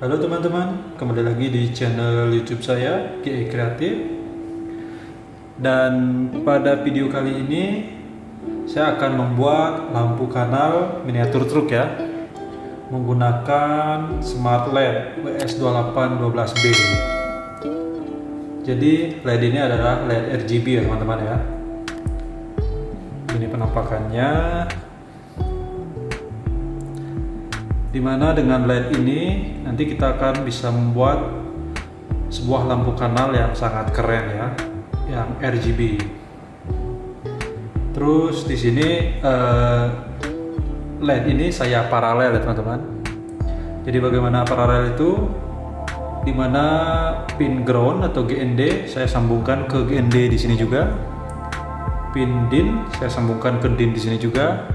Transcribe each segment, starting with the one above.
Halo teman-teman, kembali lagi di channel YouTube saya, GE Kreatif. Dan pada video kali ini saya akan membuat lampu kanal miniatur truk ya, menggunakan smart LED WS2812B. Jadi LED ini adalah LED RGB ya teman-teman ya. Ini penampakannya. Dimana dengan LED ini nanti kita akan bisa membuat sebuah lampu kanal yang sangat keren ya, yang RGB. Terus di sini LED ini saya paralel ya teman-teman. Jadi bagaimana paralel itu? Dimana pin ground atau GND saya sambungkan ke GND di sini juga, pin DIN saya sambungkan ke DIN di sini juga,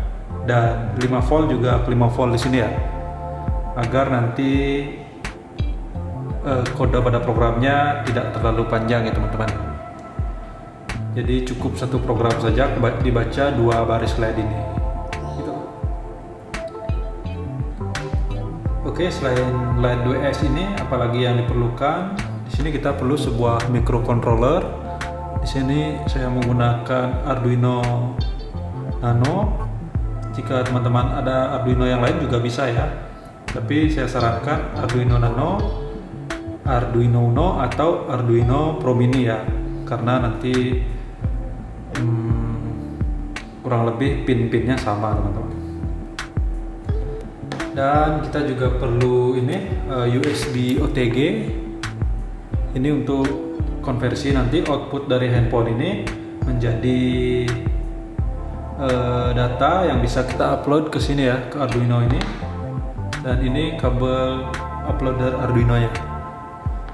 dan 5 volt juga ke 5 volt di sini ya, agar nanti kode pada programnya tidak terlalu panjang ya teman-teman. Jadi cukup satu program saja dibaca 2 baris LED ini gitu. Oke, selain LED WS ini apalagi yang diperlukan? Di sini kita perlu sebuah microcontroller. Di sini saya menggunakan Arduino Nano. Jika teman-teman ada Arduino yang lain juga bisa ya, tapi saya sarankan Arduino Nano, Arduino Uno, atau Arduino Pro Mini ya, karena nanti kurang lebih pin-pinnya sama teman-teman. Dan kita juga perlu ini USB OTG. Ini untuk konversi nanti output dari handphone ini menjadi data yang bisa kita upload ke sini ya, ke Arduino ini. Dan ini kabel uploader Arduino nya.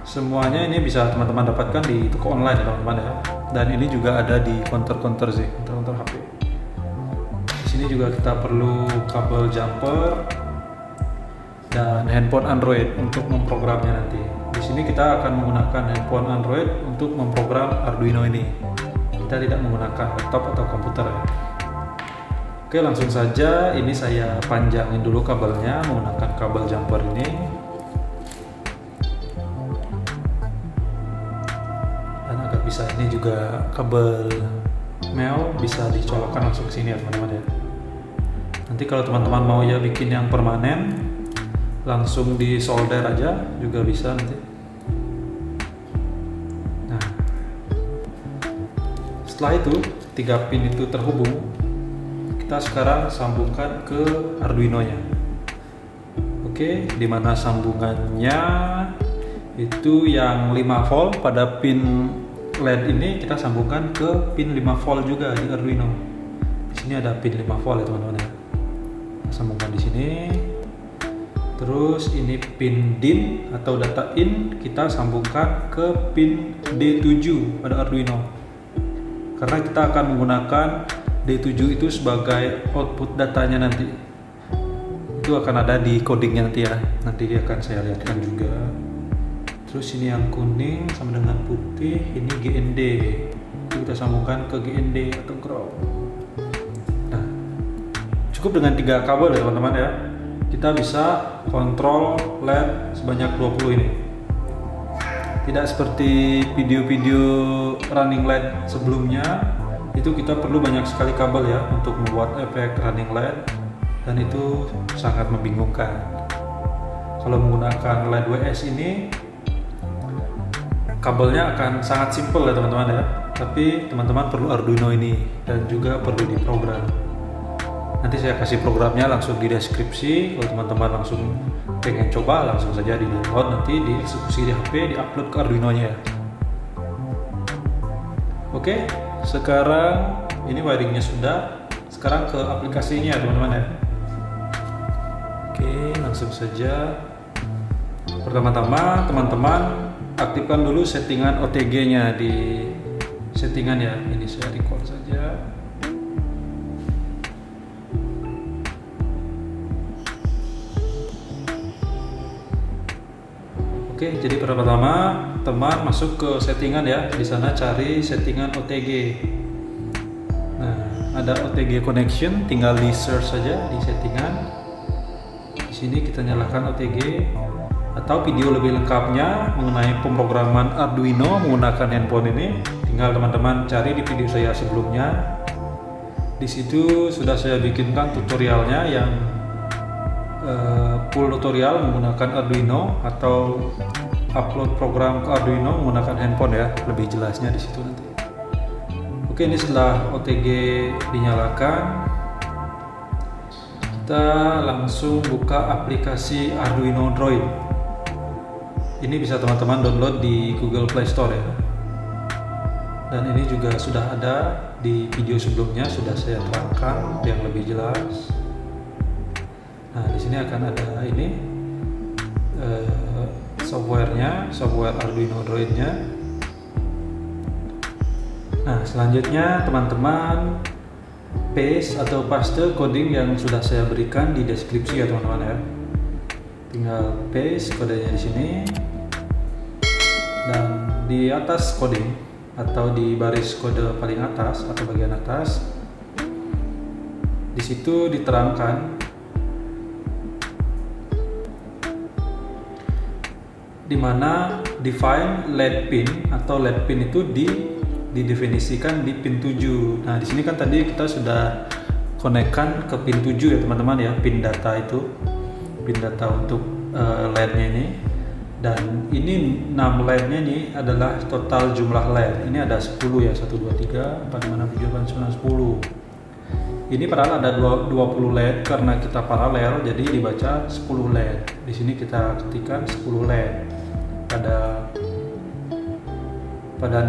Semuanya ini bisa teman-teman dapatkan di toko online ya teman-teman ya. Dan ini juga ada di counter-counter sih, counter HP. Di sini juga kita perlu kabel jumper dan handphone Android untuk memprogramnya nanti. Di sini kita akan menggunakan handphone Android untuk memprogram Arduino ini. Kita tidak menggunakan laptop atau komputer ya. Oke, langsung saja ini saya panjangin dulu kabelnya menggunakan kabel jumper ini. Dan agak bisa ini juga kabel mel bisa dicolokkan langsung ke sini ya teman-teman ya. Nanti kalau teman-teman mau ya bikin yang permanen, langsung di solder aja juga bisa nanti. Nah, setelah itu 3 pin itu terhubung, kita sekarang sambungkan ke Arduino nya. Oke, dimana sambungannya itu yang 5 volt pada pin LED ini kita sambungkan ke pin 5 volt juga di Arduino. Di sini ada pin 5 volt ya teman-teman ya. Sambungkan di sini. Terus ini pin DIN atau data in kita sambungkan ke pin D7 pada Arduino. Karena kita akan menggunakan D7 itu sebagai output datanya nanti. Itu akan ada di codingnya nanti ya. Nanti akan saya lihatkan juga. Terus ini yang kuning sama dengan putih, ini GND. Itu kita sambungkan ke GND atau ground. Nah, cukup dengan 3 kabel ya teman-teman ya. Kita bisa kontrol LED sebanyak 20 ini. Tidak seperti video-video running LED sebelumnya, itu kita perlu banyak sekali kabel ya untuk membuat efek running LED, dan itu sangat membingungkan. Kalau menggunakan LED WS ini kabelnya akan sangat simpel ya teman-teman ya, tapi teman-teman perlu Arduino ini dan juga perlu diprogram. Nanti saya kasih programnya langsung di deskripsi. Kalau teman-teman langsung pengen coba, langsung saja di download, nanti dieksekusi di HP, di-upload ke Arduino nya. Oke, sekarang ini wiringnya sudah. Sekarang ke aplikasinya teman-teman ya. Oke, langsung saja. Pertama-tama teman-teman aktifkan dulu settingan OTG nya di settingan ya. Ini saya record saja. Oke, jadi pertama teman masuk ke settingan ya. Di sana cari settingan OTG. Nah, ada OTG connection, tinggal di search saja di settingan. Di sini kita nyalakan OTG, atau video lebih lengkapnya mengenai pemrograman Arduino menggunakan handphone ini, tinggal teman-teman cari di video saya sebelumnya. Di situ sudah saya bikinkan tutorialnya yang full tutorial menggunakan Arduino, atau upload program ke Arduino menggunakan handphone ya, lebih jelasnya di situ nanti. Oke, ini setelah OTG dinyalakan, kita langsung buka aplikasi Arduino Droid. Ini bisa teman-teman download di Google Play Store ya. Dan ini juga sudah ada di video sebelumnya, sudah saya terangkan yang lebih jelas. Nah, di sini akan ada ini softwarenya, software Arduino Droid-nya. Nah, selanjutnya teman-teman paste atau paste coding yang sudah saya berikan di deskripsi ya teman-teman ya. Tinggal paste kodenya di sini, dan di atas coding atau di baris kode paling atas atau bagian atas, di situ diterangkan di mana define LED pin atau LED pin itu didefinisikan di pin 7. Nah, di sini kan tadi kita sudah konekkan ke pin 7 ya teman-teman ya, pin data itu, pin data untuk LED-nya ini. Dan ini 6 LED-nya ini adalah total jumlah LED. Ini ada 10 ya, 1, 2, 3, 4, 5, 6, 7, 8, 9, 10. Ini padahal ada 20 LED, karena kita paralel jadi dibaca 10 LED. Di sini kita ketikkan 10 LED pada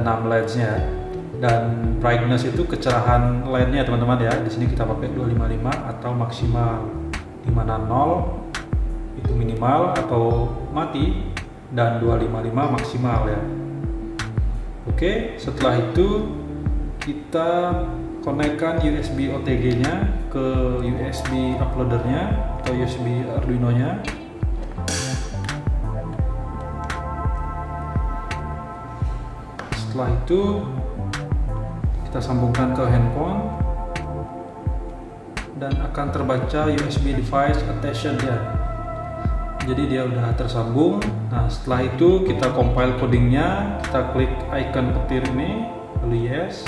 6 LED-nya. Dan brightness itu kecerahan LED-nya teman-teman ya. Di sini kita pakai 255 atau maksimal, di mana 0 itu minimal atau mati dan 255 maksimal ya. Oke, setelah itu kita konekkan USB OTG-nya ke USB uploader-nya atau USB Arduino-nya. Setelah itu kita sambungkan ke handphone dan akan terbaca USB device attached ya. Jadi dia udah tersambung. Nah, setelah itu kita compile codingnya, kita klik icon petir ini, lalu yes.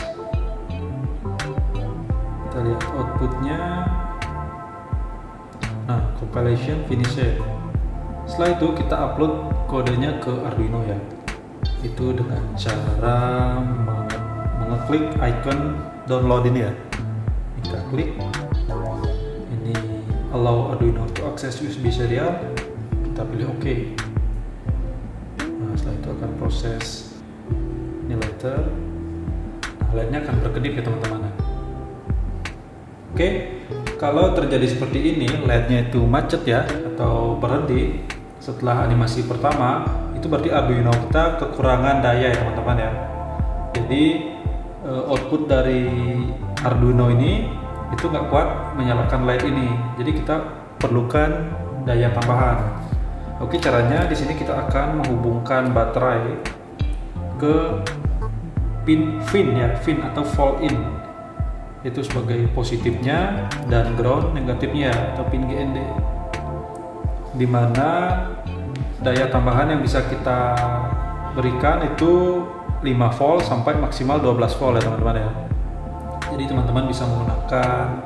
Kita lihat outputnya. Nah, compilation finished. Setelah itu kita upload kodenya ke Arduino ya. Itu dengan cara mengeklik icon download ini ya. Kita klik ini allow Arduino to access USB serial. Kita pilih OK. Nah, setelah itu akan proses ini later. Nah, LED-nya akan berkedip ya teman-teman. Oke, kalau terjadi seperti ini, LED-nya itu macet ya atau berhenti setelah animasi pertama, itu berarti Arduino kita kekurangan daya ya teman-teman ya. Jadi output dari Arduino ini itu nggak kuat menyalakan LED ini. Jadi kita perlukan daya tambahan. Oke, caranya di sini kita akan menghubungkan baterai ke pin fin atau fall in. Itu sebagai positifnya dan ground negatifnya atau pin GND. Di mana daya tambahan yang bisa kita berikan itu 5 volt sampai maksimal 12 volt ya teman-teman ya. Jadi teman-teman bisa menggunakan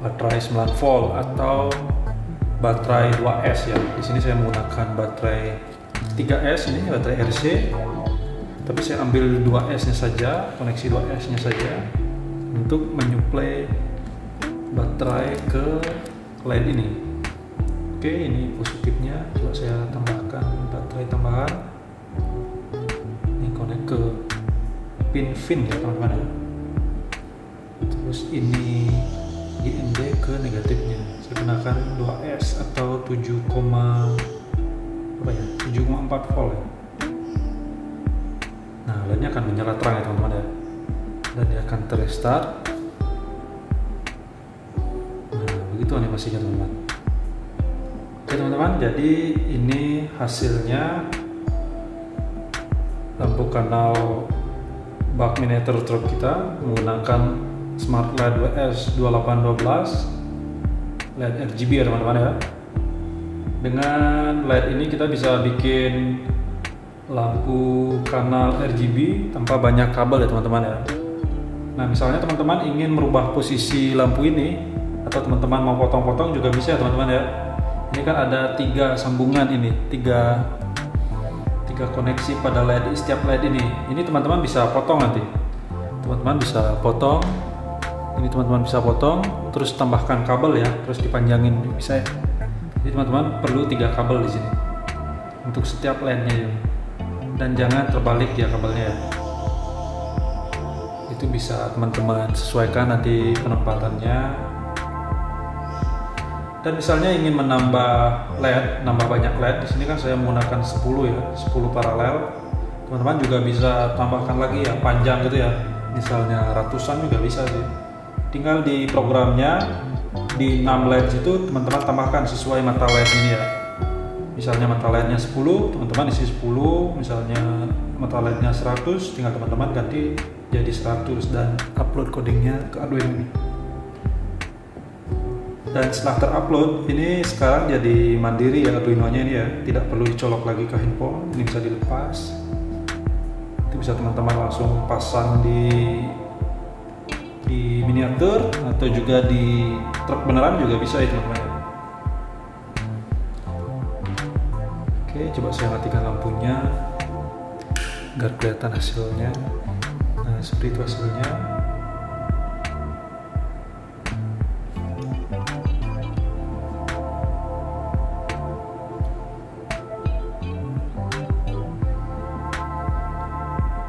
baterai 9 volt atau baterai 2S ya. Di sini saya menggunakan baterai 3S, ini baterai RC. Tapi saya ambil 2S-nya saja, koneksi 2S-nya saja untuk menyuplai baterai ke LED ini. Oke, ini positifnya. Coba saya tambahkan baterai tambahan. Ini connect ke pin fin ya teman-teman ya. Terus ini GND ke negatifnya. Saya gunakan 2S atau 7,4 volt ya. Nah, LED-nya akan menyala terang ya teman-teman ya. Dan dia akan terrestart. Nah, begitu animasinya teman-teman. Oke teman-teman, jadi ini hasilnya lampu kanal bak miniatur truk kita menggunakan Smart LED WS2812 LED RGB ya teman-teman ya. Dengan LED ini kita bisa bikin lampu kanal RGB tanpa banyak kabel ya teman-teman ya. Nah misalnya teman-teman ingin merubah posisi lampu ini, atau teman-teman mau potong-potong juga bisa ya teman-teman ya. Ini kan ada 3 sambungan ini, 3 koneksi pada LED, setiap LED ini. Ini teman-teman bisa potong nanti. Teman-teman bisa potong. Ini teman-teman bisa potong, terus tambahkan kabel ya, terus dipanjangin bisa ya. Jadi teman-teman perlu 3 kabel di sini untuk setiap LED-nya ya. Dan jangan terbalik ya kabelnya ya. Itu bisa teman-teman sesuaikan nanti penempatannya. Dan misalnya ingin menambah LED, nambah banyak LED, di sini kan saya menggunakan 10 ya, 10 paralel. Teman-teman juga bisa tambahkan lagi ya, panjang gitu ya. Misalnya ratusan juga bisa sih. Tinggal di programnya, di 6 LED itu teman-teman tambahkan sesuai mata LED ini ya. Misalnya mata LED-nya 10, teman-teman isi 10. Misalnya mata LED-nya 100, tinggal teman-teman ganti jadi 100 dan upload codingnya ke Arduino ini. Dan setelah terupload, ini sekarang jadi mandiri ya Arduino-nya ini ya, tidak perlu dicolok lagi ke handphone. Ini bisa dilepas. Itu bisa teman-teman langsung pasang di miniatur atau juga di truk beneran juga bisa ya teman-teman. Oke, coba saya matikan lampunya agar kelihatan hasilnya. Nah, seperti itu hasilnya.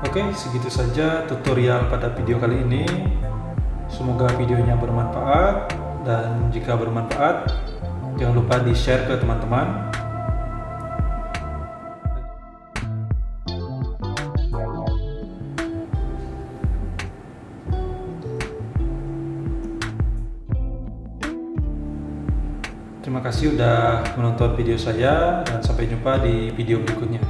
Oke, segitu saja tutorial pada video kali ini. Semoga videonya bermanfaat, dan jika bermanfaat, jangan lupa di-share ke teman-teman. Terima kasih sudah menonton video saya, dan sampai jumpa di video berikutnya.